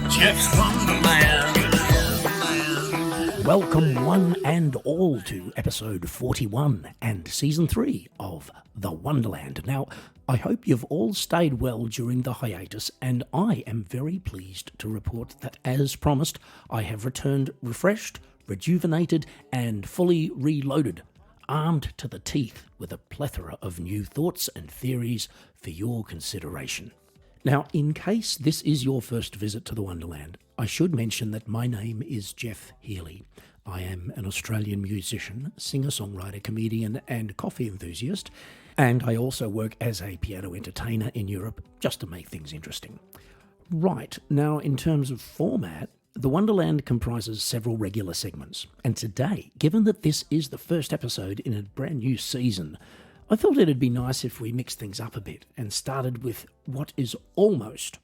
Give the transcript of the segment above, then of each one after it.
Geoff's Wonderland. Welcome one and all to episode 41 and season 3 of The Wonderland. Now, I hope you've all stayed well during the hiatus, and I am very pleased to report that, as promised, I have returned refreshed, rejuvenated, and fully reloaded, armed to the teeth with a plethora of new thoughts and theories for your consideration. Now, in case this is your first visit to the Wonderland, I should mention that my name is Geoff Healy. I am an Australian musician, singer-songwriter, comedian and coffee enthusiast, and I also work as a piano entertainer in Europe, just to make things interesting. Right, now in terms of format, the Wonderland comprises several regular segments, and today, given that this is the first episode in a brand new season, I thought it'd be nice if we mixed things up a bit and started with what is almost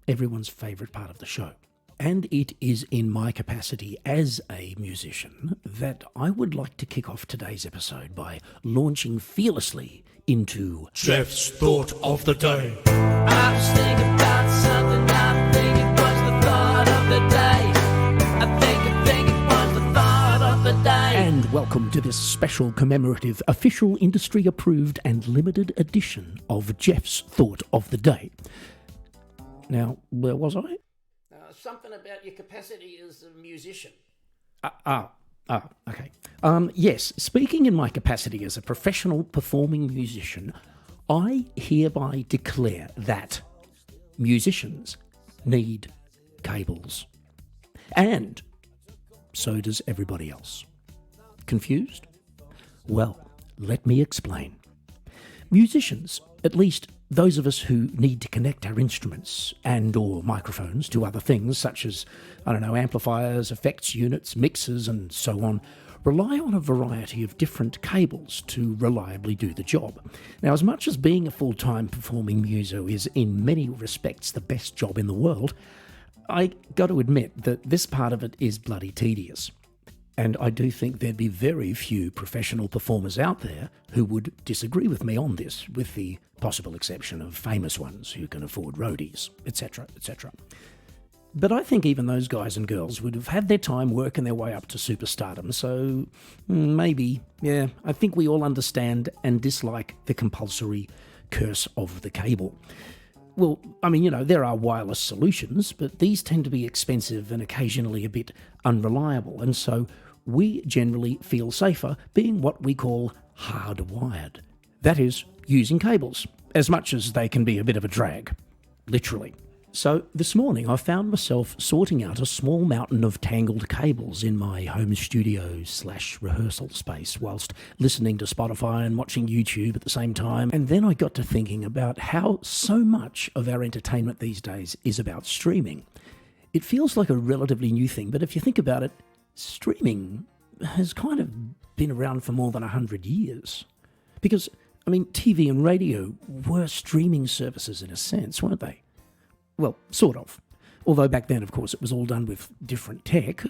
everyone's favourite part of the show. And it is in my capacity as a musician that I would like to kick off today's episode by launching fearlessly into Geoff's Thought of the Day. I was thinking about something, I think it was the thought of the day. I think it was the thought of the day. And welcome to this special commemorative, official, industry-approved and limited edition of Geoff's Thought of the Day. Now, where was I? Something about your capacity as a musician. Okay. Yes, speaking in my capacity as a professional performing musician, I hereby declare that musicians need cables. And so does everybody else. Confused? Well, let me explain. Musicians, at least those of us who need to connect our instruments and or microphones to other things such as, amplifiers, effects units, mixers and so on, rely on a variety of different cables to reliably do the job. Now, as much as being a full-time performing muso is in many respects the best job in the world, I got to admit that this part of it is bloody tedious. And I do think there'd be very few professional performers out there who would disagree with me on this, with the possible exception of famous ones who can afford roadies, etc., etc. But I think even those guys and girls would have had their time working their way up to superstardom, so maybe, I think we all understand and dislike the compulsory curse of the cable. Well, there are wireless solutions, but these tend to be expensive and occasionally a bit unreliable, and so we generally feel safer being what we call hardwired. That is, using cables, as much as they can be a bit of a drag, literally. So this morning I found myself sorting out a small mountain of tangled cables in my home studio / rehearsal space whilst listening to Spotify and watching YouTube at the same time. And then I got to thinking about how so much of our entertainment these days is about streaming. It feels like a relatively new thing, but if you think about it, streaming has kind of been around for more than 100 years. Because, TV and radio were streaming services in a sense, weren't they? Well, sort of. Although back then, of course, it was all done with different tech,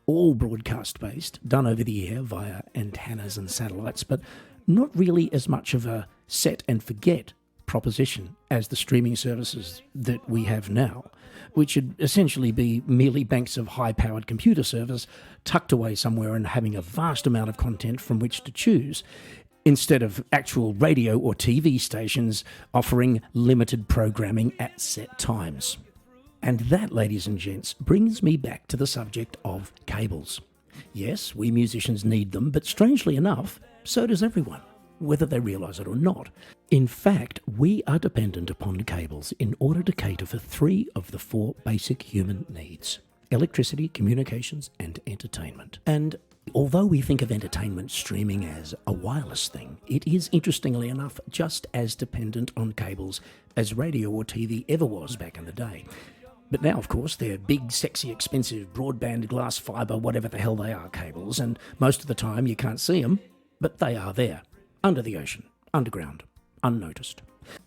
all broadcast-based, done over the air via antennas and satellites, but not really as much of a set-and-forget proposition as the streaming services that we have now, which would essentially be merely banks of high-powered computer servers tucked away somewhere and having a vast amount of content from which to choose, instead of actual radio or TV stations offering limited programming at set times. And that, ladies and gents, brings me back to the subject of cables. Yes, we musicians need them, but strangely enough, so does everyone, whether they realise it or not. In fact, we are dependent upon cables in order to cater for 3 of the 4 basic human needs: electricity, communications, and entertainment. And although we think of entertainment streaming as a wireless thing, it is, interestingly enough, just as dependent on cables as radio or TV ever was back in the day. But now, of course, they're big, sexy, expensive, broadband, glass fibre, whatever the hell they are, cables, and most of the time you can't see them, but they are there, under the ocean, underground, unnoticed.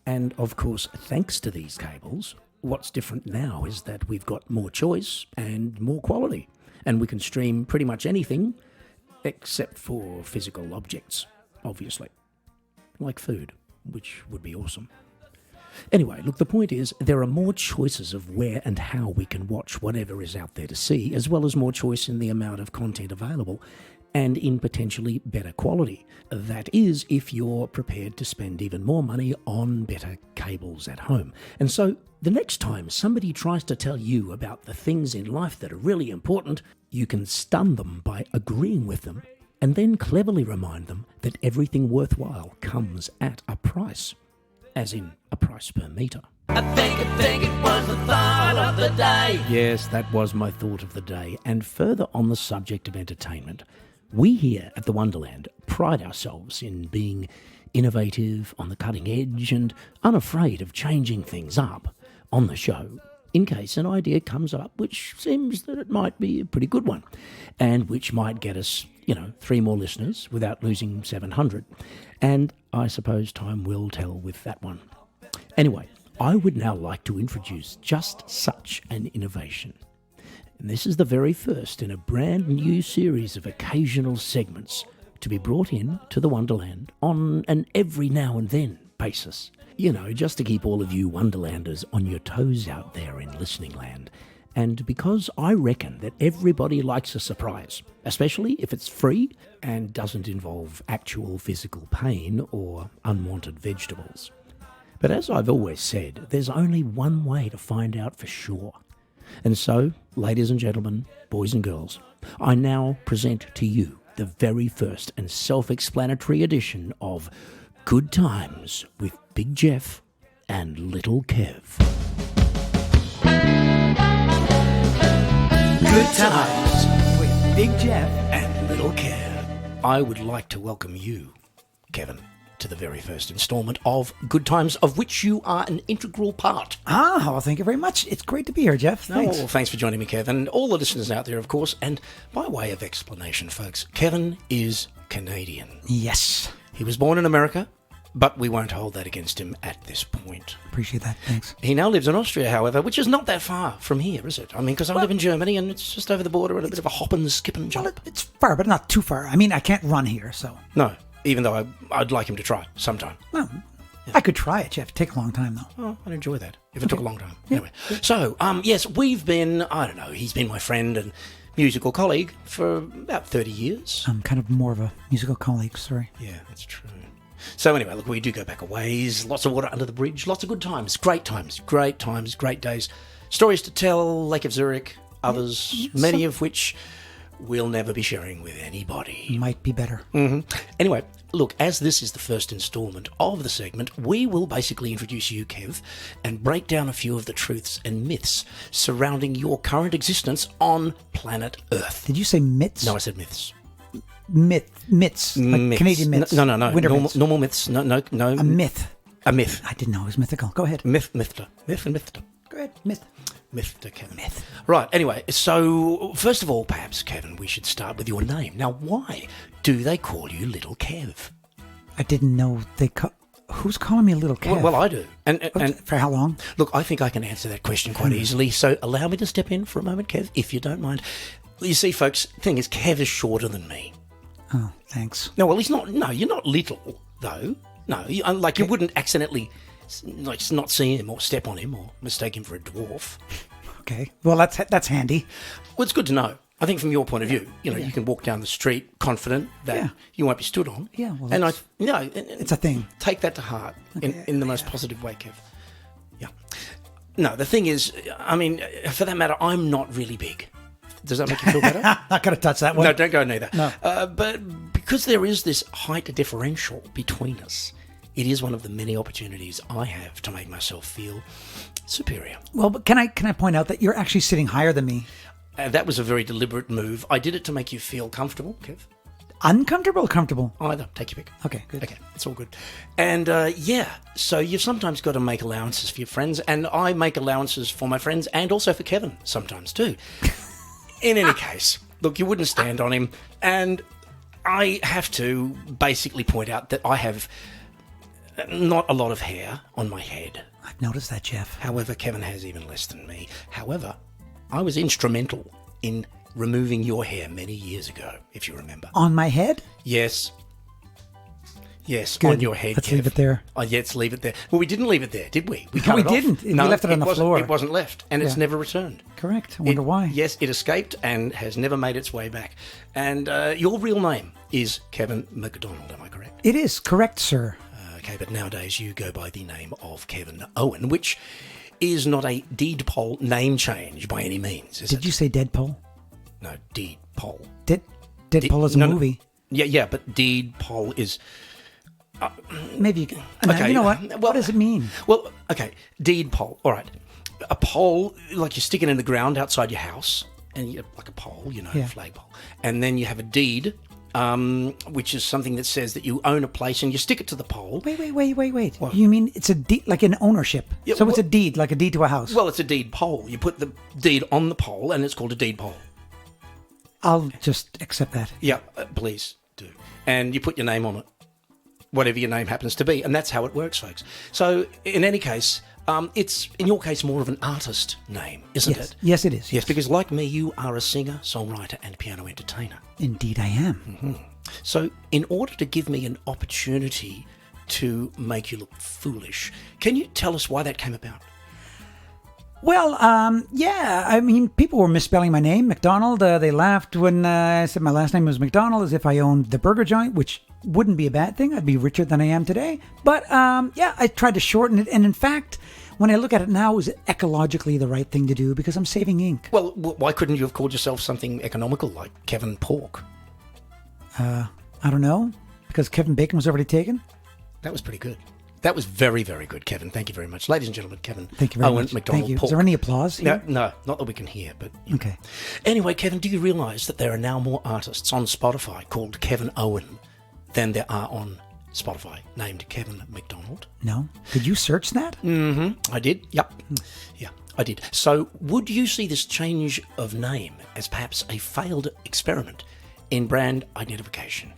And, of course, thanks to these cables, what's different now is that we've got more choice and more quality, and we can stream pretty much anything except for physical objects, obviously, like food, which would be awesome. Anyway, look, the point is there are more choices of where and how we can watch whatever is out there to see, as well as more choice in the amount of content available and in potentially better quality. That is, if you're prepared to spend even more money on better cables at home. And so the next time somebody tries to tell you about the things in life that are really important, you can stun them by agreeing with them and then cleverly remind them that everything worthwhile comes at a price, as in a price per meter. I think it was the thought of the day. Yes, that was my thought of the day. And further on the subject of entertainment, we here at the Wonderland pride ourselves in being innovative, on the cutting edge, and unafraid of changing things up on the show in case an idea comes up which seems that it might be a pretty good one and which might get us, 3 more listeners without losing 700. And I suppose time will tell with that one. Anyway, I would now like to introduce just such an innovation. And this is the very first in a brand new series of occasional segments to be brought in to the Wonderland on an every now and then basis. Just to keep all of you Wonderlanders on your toes out there in listening land. And because I reckon that everybody likes a surprise, especially if it's free and doesn't involve actual physical pain or unwanted vegetables. But as I've always said, there's only one way to find out for sure. And so, ladies and gentlemen, boys and girls, I now present to you the very first and self-explanatory edition of Good Times with Big Geoff and Little Kev. Good Times with Big Geoff and Little Kev. I would like to welcome you, Kevin, to the very first instalment of Good Times, of which you are an integral part. Well, thank you very much. It's great to be here, Geoff. Thanks. Well, thanks for joining me, Kevin, and all the listeners out there, of course. And by way of explanation, folks, Kevin is Canadian. Yes. He was born in America, but we won't hold that against him at this point. Appreciate that. Thanks. He now lives in Austria, however, which is not that far from here, is it? I mean, because I live in Germany, and it's just over the border and a bit of a hop and skip and jump. Well, it's far, but not too far. I mean, I can't run here, so. No, even though I'd like him to try sometime. Well, I could try it, Geoff. It'd take a long time, though. Oh, I'd enjoy that, if it took a long time. Anyway, so, yes, we've been, he's been my friend and musical colleague for about 30 years. I'm kind of more of a musical colleague, sorry. Yeah, that's true. So anyway, look, we do go back a ways, lots of water under the bridge, lots of good times, great days, stories to tell, Lake of Zurich, others, many of which we'll never be sharing with anybody. Might be better. Anyway, look, as this is the first instalment of the segment, we will basically introduce you, Kev, and break down a few of the truths and myths surrounding your current existence on planet Earth. Did you say myths? No, I said myths. Myths. Like Myths. Canadian myths. No. Winter myths. Normal myths. No. A myth. A myth. I didn't know it was mythical. Go ahead. Myth and mythter. Go ahead. Myth. Mythter, Kevin. Myth. Right, anyway, so first of all, perhaps, Kevin, we should start with your name. Now, why do they call you Little Kev? I didn't know they Who's calling me Little Kev? Well, I do. And for how long? Look, I think I can answer that question quite easily, so allow me to step in for a moment, Kev, if you don't mind. You see, folks, the thing is, Kev is shorter than me. Oh, thanks. No, well, he's not. No, you're not little, though. No, you wouldn't accidentally, not see him or step on him or mistake him for a dwarf. Okay. Well, that's handy. Well, it's good to know. I think from your point of view, you can walk down the street confident that you won't be stood on. Yeah, well, and it's a thing. Take that to heart in the most positive way, Kev. Yeah. No, the thing is, I mean, for that matter, I'm not really big. Does that make you feel better? Not going to touch that one. No, don't go neither. No. But because there is this height differential between us, it is one of the many opportunities I have to make myself feel superior. Well, but can I point out that you're actually sitting higher than me? That was a very deliberate move. I did it to make you feel comfortable, Kev. Uncomfortable or comfortable? Either. Take your pick. Okay, good. Okay, it's all good. And so you've sometimes got to make allowances for your friends, and I make allowances for my friends and also for Kevin sometimes too. In any case, look, you wouldn't stand on him, and I have to basically point out that I have not a lot of hair on my head. I've noticed that, Geoff. However, Kevin has even less than me. However, I was instrumental in removing your hair many years ago, if you remember. On my head? Yes. Yes, Good. on your head. Let's Kev. leave it there. Oh, yeah, let's leave it there. Well, we didn't leave it there, did we? We No, cut we it off. didn't. We left it on the floor. It wasn't left, and it's Yeah. never returned. Correct. I wonder why. Yes, it escaped and has never made its way back. And your real name is Kevin McDonald, am I correct? It is correct, sir. Okay, but nowadays you go by the name of Kevin Owen, which is not a deed poll name change by any means, is it? Did you say Deadpool? No, deed poll. Deadpool is a no, movie. Yeah, but deed poll is... Maybe you can. Okay, You know what? well- What does it mean? Well, okay, deed poll. All right. A pole, like you stick it in the ground outside your house, and you like a pole, Yeah. flagpole. And then you have a deed, which is something that says that you own a place, and you stick it to the pole. Wait. You mean it's a deed, like an ownership? Yeah, So it's a well- deed, like a deed to a house. Well, it's a deed poll. You put the deed on the pole, and it's called a deed poll. I'll just accept that. Yeah, please do. And you put your name on it, whatever your name happens to be, and that's how it works, folks. So, in any case, it's, in your case, more of an artist name, isn't Yes. it? Yes, it is. Yes, because like me, you are a singer, songwriter, and piano entertainer. Indeed, I am. So, in order to give me an opportunity to make you look foolish, can you tell us why that came about? Well, yeah. I mean, people were misspelling my name, McDonald. They laughed when I said my last name was McDonald, as if I owned the burger joint, which wouldn't be a bad thing. I'd be richer than I am today. But yeah, I tried to shorten it, and in fact, when I look at it now, it was ecologically the right thing to do because I'm saving ink. Well, why couldn't you have called yourself something economical like Kevin Pork? I don't know, because Kevin Bacon was already taken. That was pretty good. That was very, very good, Kevin. Thank you very much. Ladies and gentlemen, Kevin Thank you very Owen much. McDonald Thank you. Pork. Is there any applause here? No, not that we can hear, but... Okay. Anyway, Kevin, do you realise that there are now more artists on Spotify called Kevin Owen than there are on Spotify named Kevin McDonald? No. Did you search that? I did. Yep. Yeah, I did. So would you see this change of name as perhaps a failed experiment in brand identification?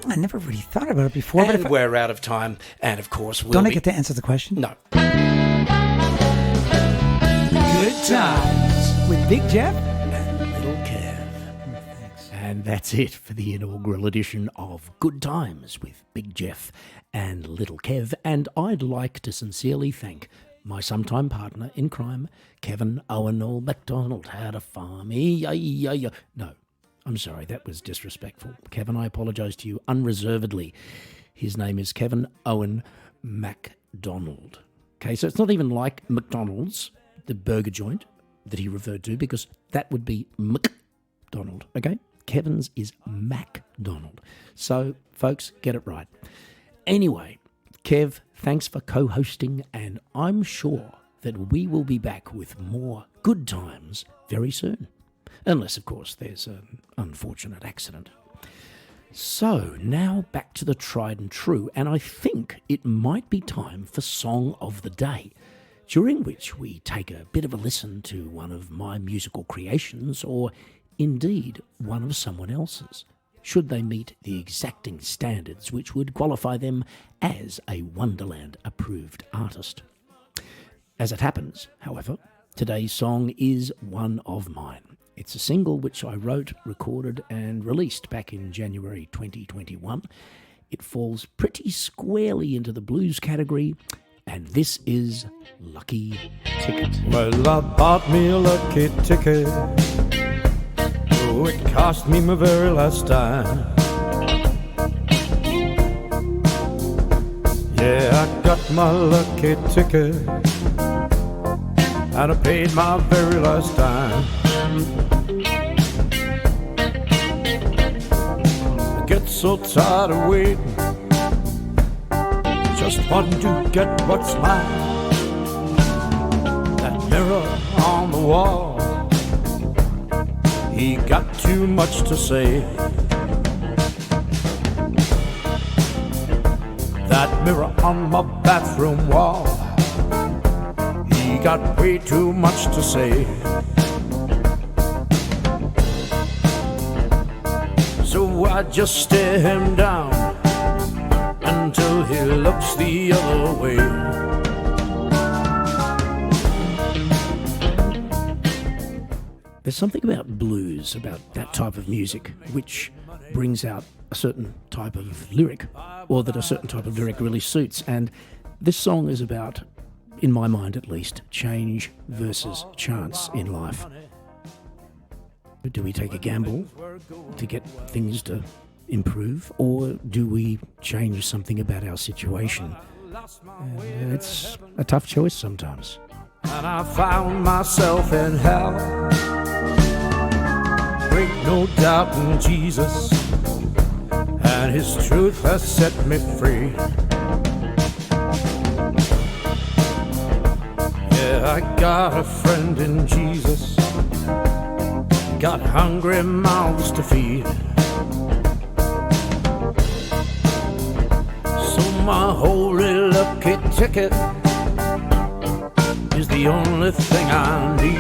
I never really thought about it before. But And if I, we're out of time, and of course we'll don't I be... get to answer the question? No. Good times with Big Geoff. Little Kev. And that's it for the inaugural edition of Good Times with Big Geoff and Little Kev. And I'd like to sincerely thank my sometime partner in crime, Kevin Owen or MacDonald. Had a farm. No, I'm sorry, that was disrespectful. Kevin, I apologise to you unreservedly. His name is Kevin Owen MacDonald. Okay, so it's not even like McDonald's, the burger joint that he referred to, because that would be McDonald, okay? Kevin's is MacDonald. So, folks, get it right. Anyway, Kev, thanks for co-hosting, and I'm sure that we will be back with more good times very soon. Unless, of course, there's an unfortunate accident. So, now back to the tried and true, and I think it might be time for Song of the Day, during which we take a bit of a listen to one of my musical creations, or indeed one of someone else's, should they meet the exacting standards which would qualify them as a Wonderland-approved artist. As it happens, however, today's song is one of mine. It's a single which I wrote, recorded and released back in January 2021. It falls pretty squarely into the blues category, and this is Lucky Ticket. Well, I bought me a lucky ticket. Oh, it cost me my very last dime. Yeah, I got my lucky ticket, and I paid my very last dime. I get so tired of waiting, just wanting to get what's mine. That mirror on the wall, he got too much to say. That mirror on my bathroom wall, he got way too much to say. So I just stare him down until he looks the other way. There's something about blues, about that type of music, which brings out a certain type of lyric, or that a certain type of lyric really suits. And this song is about, in my mind at least, change versus chance in life. Do we take a gamble to get things to improve, or do we change something about our situation? It's a tough choice sometimes. And I found myself in hell. Break no doubt in Jesus, and his truth has set me free. Yeah, I got a friend in Jesus, got hungry mouths to feed. So my holy lucky ticket is the only thing I need.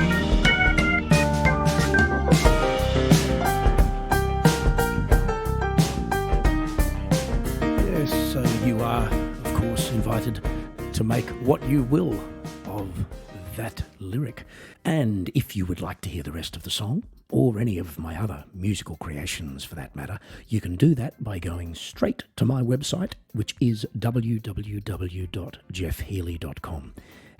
Yes, so you are, of course, invited to make what you will of that lyric. And if you would like to hear the rest of the song, or any of my other musical creations for that matter, you can do that by going straight to my website, which is www.geoffhealy.com.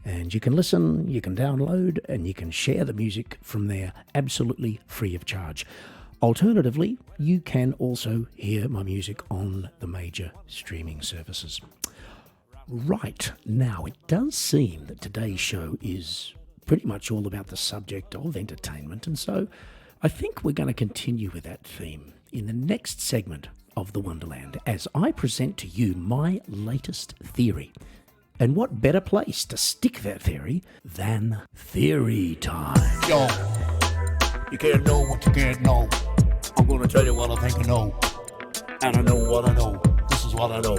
And you can listen, you can download, and you can share the music from there absolutely free of charge. Alternatively, you can also hear my music on the major streaming services. Right, now it does seem that today's show is pretty much all about the subject of entertainment, and so I think we're going to continue with that theme in the next segment of The Wonderland as I present to you my latest theory. And what better place to stick that theory than Theory Time? Yo, you can't know what you can't know. I'm gonna tell you what I think I know. And I know what I know. This is what I know.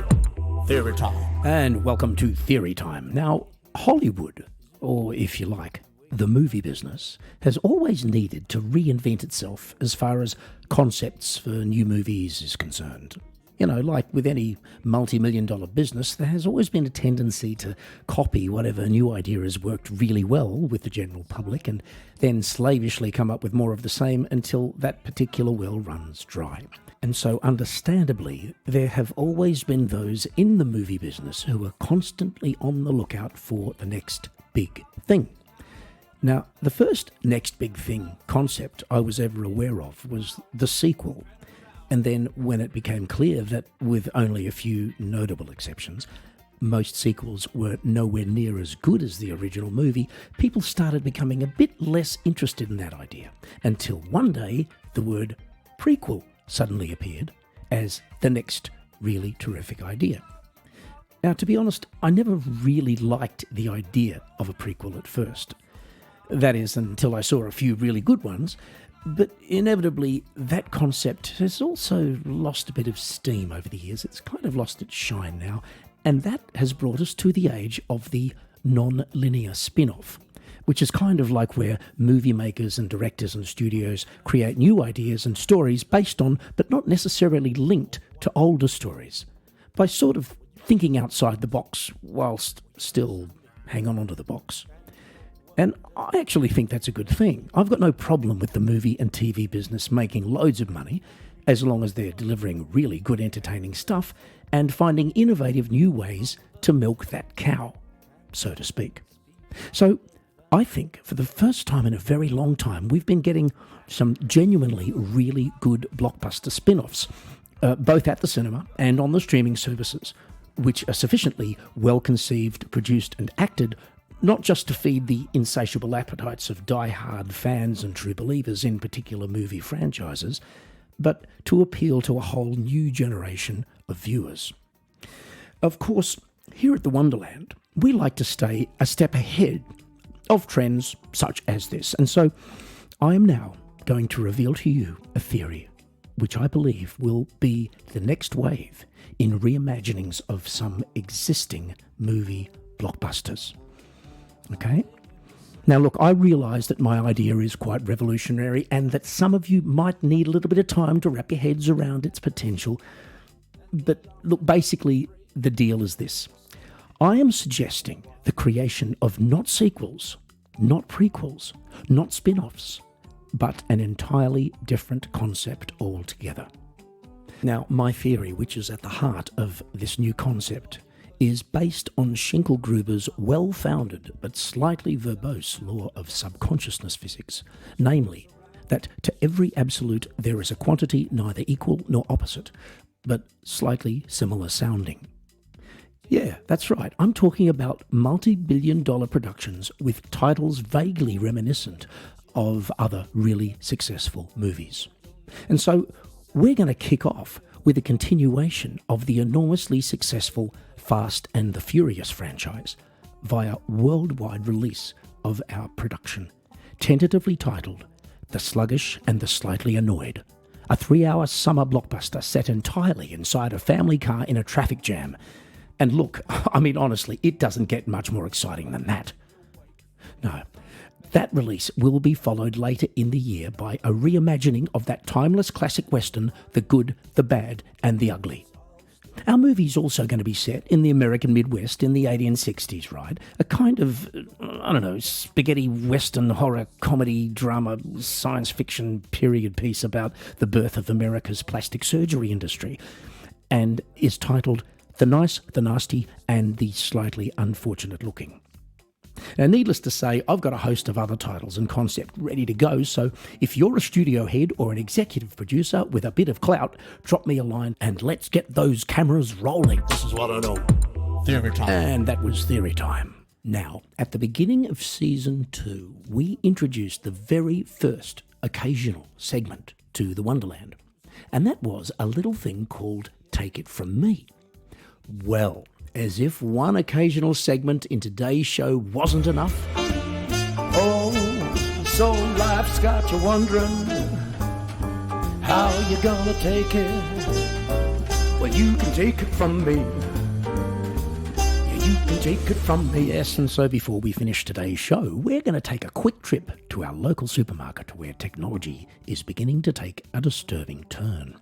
Theory time. And welcome to Theory Time. Now, Hollywood, or if you like, the movie business, has always needed to reinvent itself as far as concepts for new movies is concerned. You know, like with any multi-million-dollar business, there has always been a tendency to copy whatever new idea has worked really well with the general public and then slavishly come up with more of the same until that particular well runs dry. And so, understandably, there have always been those in the movie business who are constantly on the lookout for the next big thing. Now, the first next big thing concept I was ever aware of was the sequel. And then when it became clear that, with only a few notable exceptions, most sequels were nowhere near as good as the original movie, people started becoming a bit less interested in that idea, until one day the word prequel suddenly appeared as the next really terrific idea. Now, to be honest, I never really liked the idea of a prequel at first. That is, until I saw a few really good ones. But inevitably, that concept has also lost a bit of steam over the years. It's kind of lost its shine now. And that has brought us to the age of the non-linear spin-off, which is kind of like where movie makers and directors and studios create new ideas and stories based on, but not necessarily linked to older stories, by sort of thinking outside the box whilst still hanging on to the box. And I actually think that's a good thing. I've got no problem with the movie and TV business making loads of money, as long as they're delivering really good entertaining stuff and finding innovative new ways to milk that cow, so to speak. So I think for the first time in a very long time, we've been getting some genuinely really good blockbuster spin-offs, both at the cinema and on the streaming services, which are sufficiently well-conceived, produced and acted, not just to feed the insatiable appetites of die-hard fans and true believers in particular movie franchises, but to appeal to a whole new generation of viewers. Of course, here at the Wonderland, we like to stay a step ahead of trends such as this, and so I am now going to reveal to you a theory which I believe will be the next wave in reimaginings of some existing movie blockbusters. Okay? Now look, I realise that my idea is quite revolutionary and that some of you might need a little bit of time to wrap your heads around its potential. But look, basically the deal is this. I am suggesting the creation of not sequels, not prequels, not spin-offs, but an entirely different concept altogether. Now, my theory, which is at the heart of this new concept, is based on Schinkelgruber's well-founded but slightly verbose law of subconsciousness physics, namely that to every absolute there is a quantity neither equal nor opposite, but slightly similar sounding. Yeah, that's right. I'm talking about multi-billion-dollar productions with titles vaguely reminiscent of other really successful movies. And so we're going to kick off with a continuation of the enormously successful Fast and the Furious franchise via worldwide release of our production, tentatively titled The Sluggish and the Slightly Annoyed, a 3-hour summer blockbuster set entirely inside a family car in a traffic jam. And look, I mean, honestly, it doesn't get much more exciting than that. No, that release will be followed later in the year by a reimagining of that timeless classic western, The Good, the Bad, and the Ugly. Our movie's also going to be set in the American Midwest in the 1860s, right? A kind of, spaghetti western horror comedy drama science fiction period piece about the birth of America's plastic surgery industry, and is titled The Nice, the Nasty, and the Slightly Unfortunate Looking. Now, needless to say, I've got a host of other titles and concept ready to go, so if you're a studio head or an executive producer with a bit of clout, drop me a line and let's get those cameras rolling. This is what I know. Theory time. And that was Theory Time. Now, at the beginning of Season 2, we introduced the very first occasional segment to the Wonderland, and that was a little thing called Take It From Me. Well, as if one occasional segment in today's show wasn't enough. Oh, so life's got you wondering how you gonna take it. Well, you can take it from me. Yeah, you can take it from me. Yes, and so before we finish today's show, we're going to take a quick trip to our local supermarket where technology is beginning to take a disturbing turn.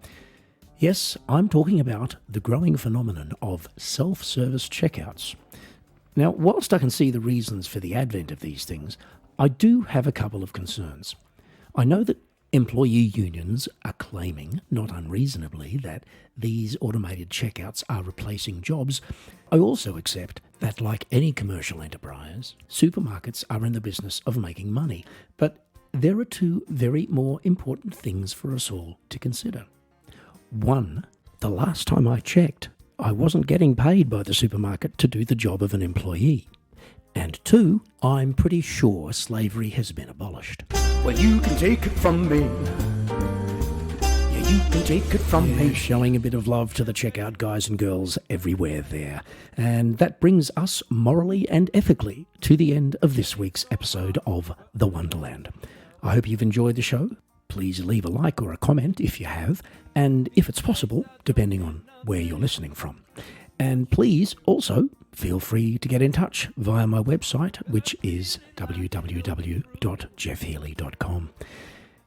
Yes, I'm talking about the growing phenomenon of self-service checkouts. Now, whilst I can see the reasons for the advent of these things, I do have a couple of concerns. I know that employee unions are claiming, not unreasonably, that these automated checkouts are replacing jobs. I also accept that, like any commercial enterprise, supermarkets are in the business of making money. But there are two very more important things for us all to consider. One, the last time I checked, I wasn't getting paid by the supermarket to do the job of an employee. And two, I'm pretty sure slavery has been abolished. Well, you can take it from me. Yeah, you can take it from me. Showing a bit of love to the checkout guys and girls everywhere there. And that brings us morally and ethically to the end of this week's episode of The Wonderland. I hope you've enjoyed the show. Please leave a like or a comment if you have, and if it's possible, depending on where you're listening from. And please also feel free to get in touch via my website, which is www.geoffhealy.com.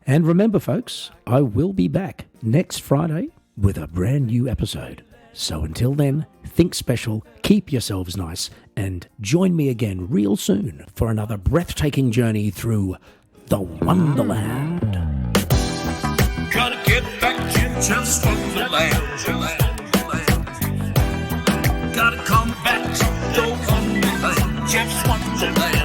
And remember, folks, I will be back next Friday with a brand new episode. So until then, think special, keep yourselves nice, and join me again real soon for another breathtaking journey through the Wonderland. Gotta get back to Geoff's Wonderland. Gotta come back to the Wonderland. Geoff's Wonderland.